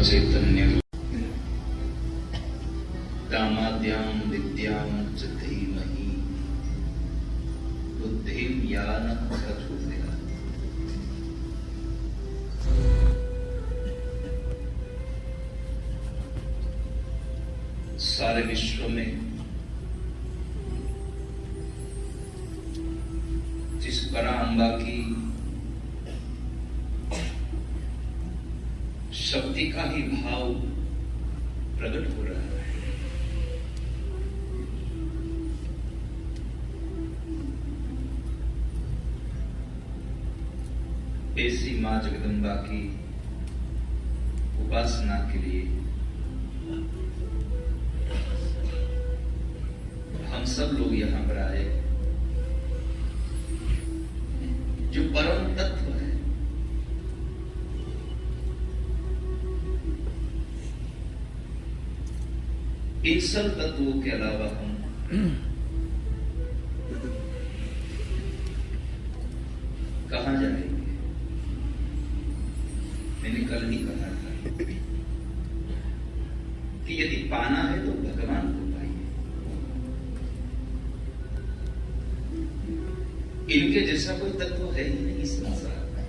चैतन्य दामाद्यां विद्यां च धीमहि बुद्धिं यानं प्रचोदयात्। सारे विश्व में जिस पराम्बा की शक्ति का ही भाव प्रकट हो रहा है, ऐसी मां जगदम्बा की उपासना के लिए हम सब लोग यहां पर आए। जो परम तत्व है, इन सब तत्वों के अलावा हम कहां जाएंगे? मैंने कल ही कहा था कि यदि पाना है तो भगवान को पाइए। इनके जैसा कोई तत्व है ही नहीं संसार में।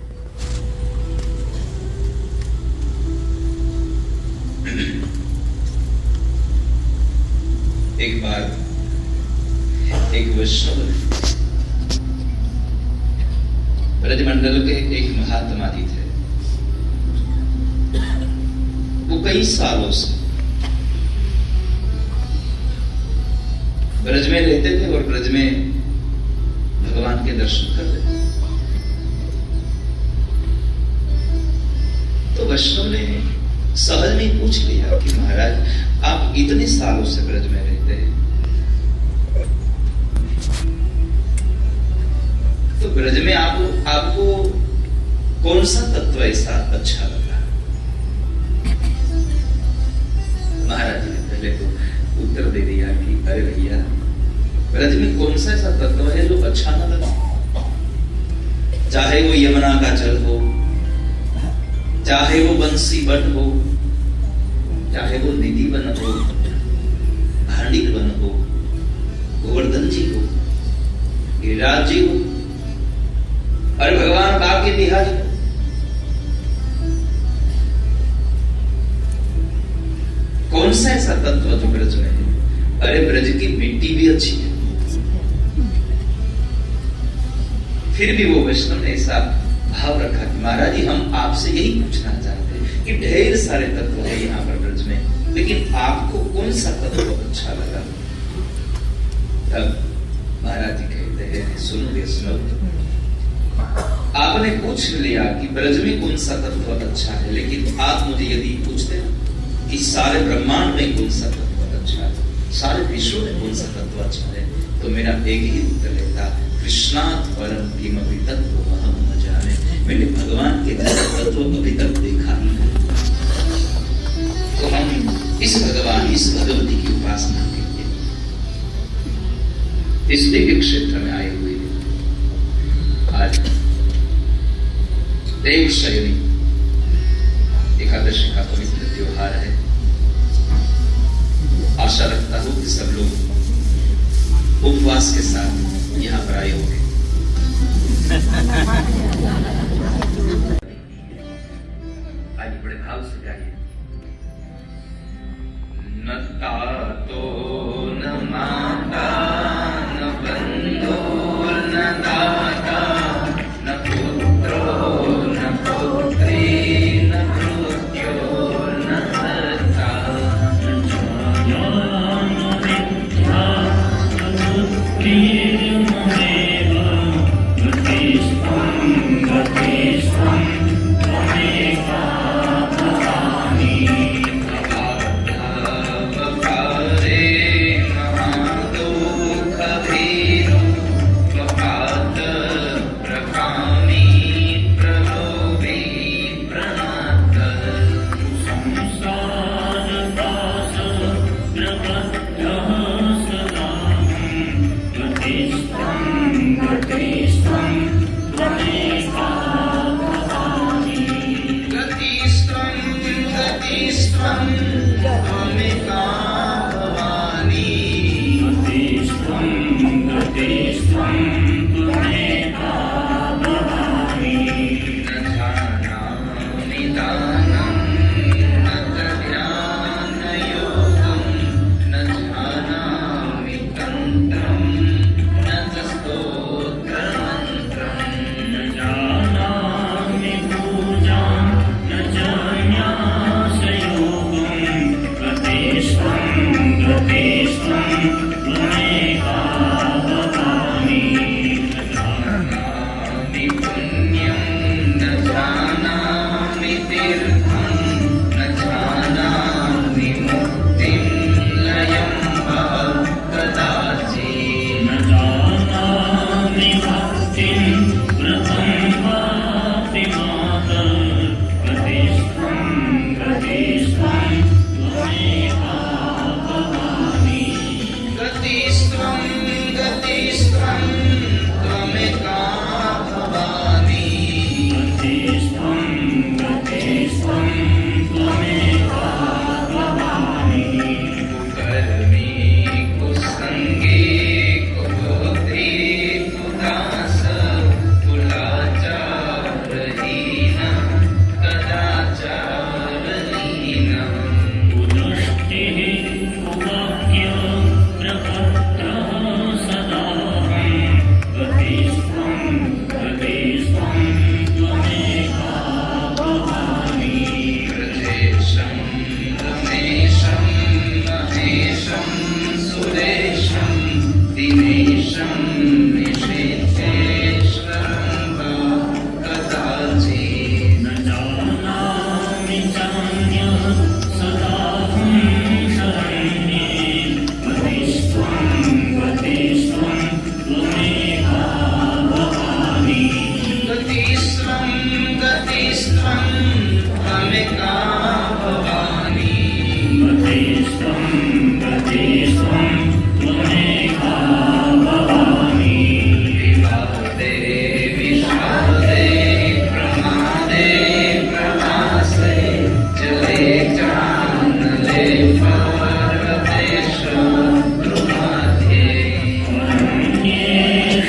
एक बार एक वैष्णव ब्रजमंडल के एक महात्मा जी थे। वो कई सालों से ब्रज में रहते थे और ब्रज में भगवान के दर्शन कर रहे थे। तो वैष्णव ने सहज में पूछ लिया कि महाराज, आप इतने सालों से ब्रज में रहते हैं, तो ब्रज में आपको कौन सा तत्व ऐसा अच्छा लगा? महाराज ने पहले तो उत्तर दे दिया कि अरे भैया, ब्रज में कौन सा ऐसा तत्व है जो अच्छा न लगा? चाहे वो यमुना का जल हो, चाहे वो बंसी बट हो, चाहे वो निधि वन हो, भांडिक वन हो, गोवर्धन जी हो, गिरिराज जी हो, अरे भगवान बाकी बिहारी हो। कौन सा ऐसा तत्व जो ब्रज में है? अरे ब्रज की मिट्टी भी अच्छी है। फिर भी वो वैष्णव ने ऐसा भाव रखा कि महाराज जी, हम आपसे यही पूछना चाहते हैं कि ढेर सारे तत्व है यहाँ पर ब्रज में, लेकिन आपको कौन सा तत्व अच्छा लगा? तब महाराज जी कहते हैं, सुनो, आपने पूछ लिया कि ब्रज में कौन सा तत्व अच्छा है, लेकिन आप मुझे यदि पूछते ना कि सारे ब्रह्मांड में कौन सा तत्व अच्छा है, सारे विश्व में कौन सा तत्व अच्छा है, तो मेरा एक ही उत्तर रहता, कृष्णात् परम किमपि तत्त्वम् अहं न जाने। मैंने भगवान के तत्व अभी तक देखा ही नहीं। तो हम इस भगवान, इस भगवती की उपासना करेंगे, इस दिव्य क्षेत्र में आए हुए आज देवशयनी एकादशी का पवित्र त्योहार है। आशा रखता हूं कि सब लोग उपवास के साथ यहाँ पर आए होंगे। आज बड़े भाव से गाइए। न तातो न माता न बंधो न दाता न पुत्रो न पुत्री न मृत्यो न हर्ता Tirmaeva, Pratistham का भवानी गतिस्त्वं त्वमेका भवानी विवादे विषादे प्रमादे प्रवासे जले चानले पार्वतेश ध्रुवाध्ये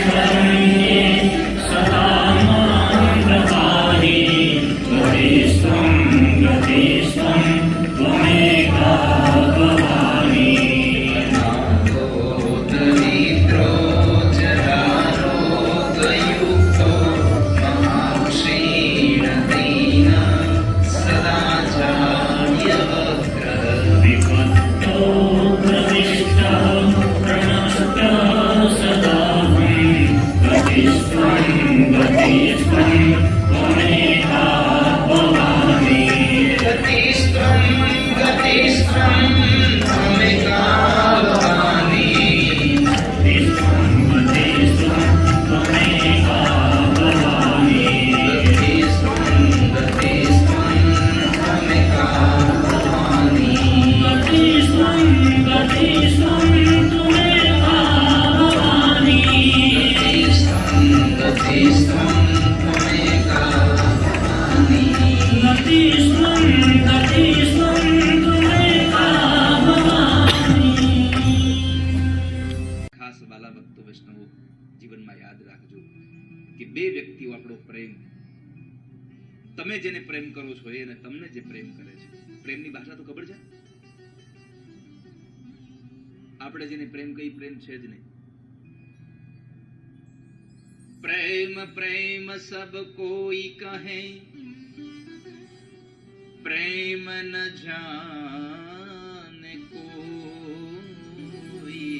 शरण्ये सदा मां प्रपाहि गतिस्त्वं त्वमेका भवानी नाथो दरिद्रो जरारोगयुक्तो महाक्षीणदीन सदा चार्यवग्रः विपत्तो प्रविष्टः प्रणष्टः सदाहं गतिस्त्वं त्वमेका भवानी गतिस्त्वं त्वमेका भवानी गतिस्त्वं त्वमेका भवानी गतिस्त्वं त्वमेका भवानी गतिस्त्वं त्वमेका भवानी गतिस्त्वं त्वमेका भवानी गतिस्त्वं त्वमेका भवानी। ખાસ વાલા ભક્તો વૈષ્ણવો જીવનમાં યાદ રાખજો કે બે વ્યક્તિઓ આપણો પ્રેમ, તમે જેને પ્રેમ કરો છો એ અને તમને જે પ્રેમ કરે છે, પ્રેમની ભાષા તો ખબર છે? આપણે જેને પ્રેમ કઈ પ્રેમ છે જ નહીં. પ્રેમ પ્રેમ સબ કોઈ કહે, પ્રેમ ન જાને કોઈ,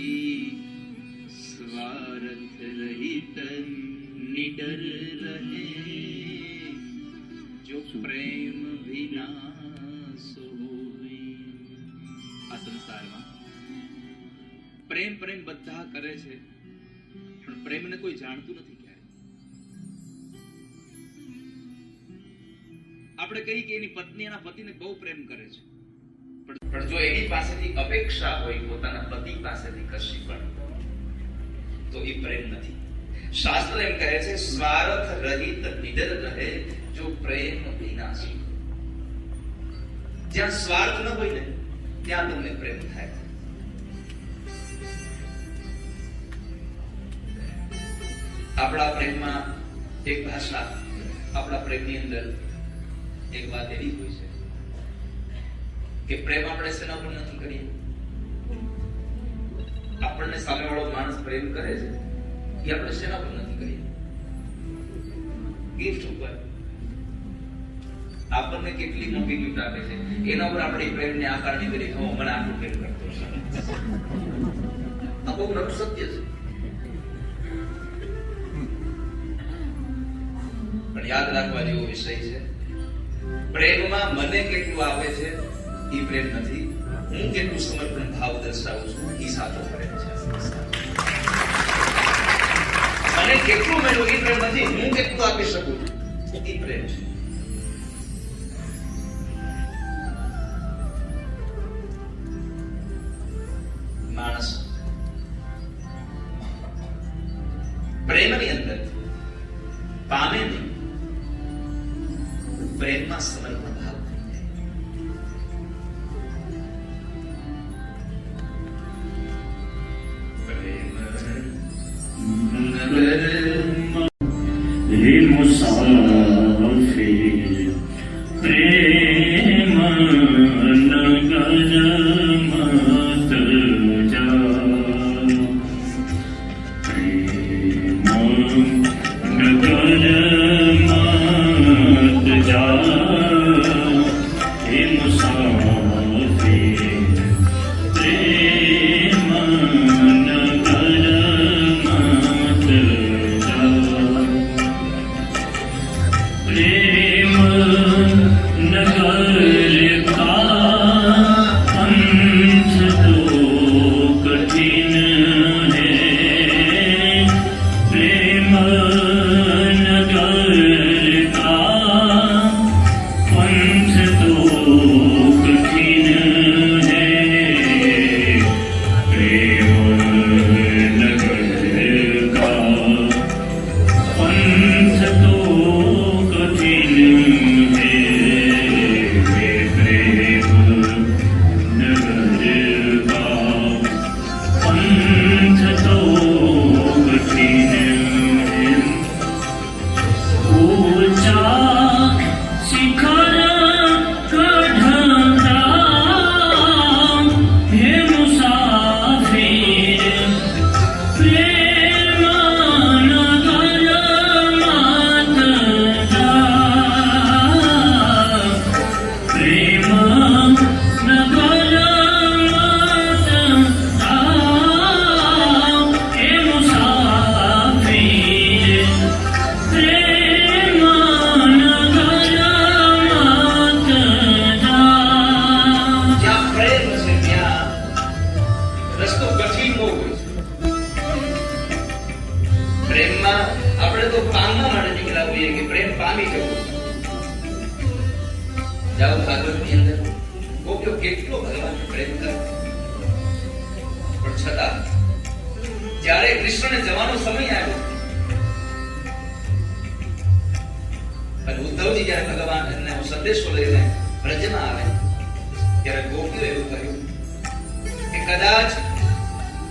स्वार्थ रहित निडर रहे, जो प्रेम विनाश होई. આ સંસારમાં પ્રેમ પ્રેમ બધા કરે છે, પણ પ્રેમને કોઈ જાણતું નથી. ક્યારે આપણે કહીએ કે એની પત્ની એના પતિને બહુ પ્રેમ કરે છે, પણ જો એની પાસેથી અપેક્ષા હોય પોતાના પતિ પાસેથી કશી પણ, તો એ પ્રેમ નથી. શાસ્ત્ર એમ કહે છે સ્વાર્થ રહિત નિડર રહે, જો પ્રેમ વિનાશ. જ્યાં સ્વાર્થ ન હોય ને ત્યાં તમને પ્રેમ થાય. આપણા પ્રેમમાં એક ભાષા, આપણા પ્રેમની અંદર એક વાત એવી હોય છે કે પ્રેમ આપણે શેના પર નથી કરીએ. આપણને સામેવાળો માણસ પ્રેમ કરે છે એ આપણે શેના પર નથી કરીએ? ગિફ્ટ ઉપર. આપણને કેટલી મોટી ગિફ્ટ આપે છે એના પર આપણે પ્રેમને આકારણી કરી, હું મને આટલું પ્રેમ કરતો છું. આ બહુ નવું સત્ય છે. પણ યાદ રાખવા જેવો વિષય છે, પ્રેમમાં મને કેટલું આપે છે એ પ્રેમ નથી, હું કેટલું સમર્પણ ભાવ દર્શાવું છું એ સાચો પ્રેમ છે. મને કેટલું મળ્યું એ પ્રેમ નથી, હું કેટલું આપી શકું છું એ પ્રેમ છે. માણસ પ્રેમની અંદર પામે નહીં, પ્રેમમાં સમર્પણ ભાવ થઈ જાય. हे मुसाफिर प्रेम नगर मत जा, प्रेम नगर मत जा, हे मुसाफिर प्रेम नगर मत जा, प्रेम नगर का पंथ तो कठिन है, प्रेम नगर का पंथ तो જાઓ ભાગવતની અંદર ગોપીઓ કેટલો ભગવાનને પ્રેમ કરે, પણ છતાં જ્યારે કૃષ્ણને જવાનો સમય આવ્યો અને ઉદ્ધવજી જ્યારે ભગવાન એમને સંદેશો લઈને બ્રજમાં આવે ત્યારે ગોપીઓ એવું કહ્યું કે કદાચ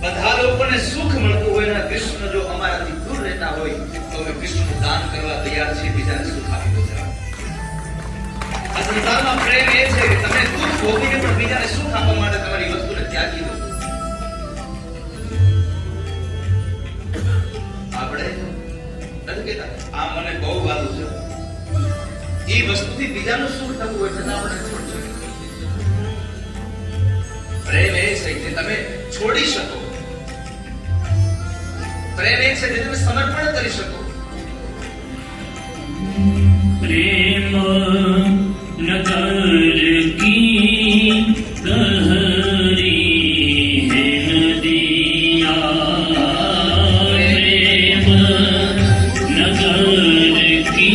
બધા લોકોને સુખ મળતું હોય અને કૃષ્ણ જો અમારાથી દૂર રહેતા હોય તો અમે કૃષ્ણનું દાન કરવા તૈયાર છીએ, બીજાને સુખ આપી દો જરા. આ સંસારમાં પ્રેમ એ છે કે તમે દુઃખ ભોગવીને પણ બીજાને સુખ આપવા માટે તમારી વસ્તુને ત્યાગી દો. આપણે નથી કહેતા આ મને બહુ વાલું છે, એ વસ્તુથી બીજાનું સુખ થતું હોય છતાં આપણે છોડી શકીએ. પ્રેમ એ છે કે તમે છોડી શકો, પ્રેમ એ છે કે તમે સમર્પણ કરી શકો. प्रेम नगर की गहरी है नदिया, प्रेम नगर की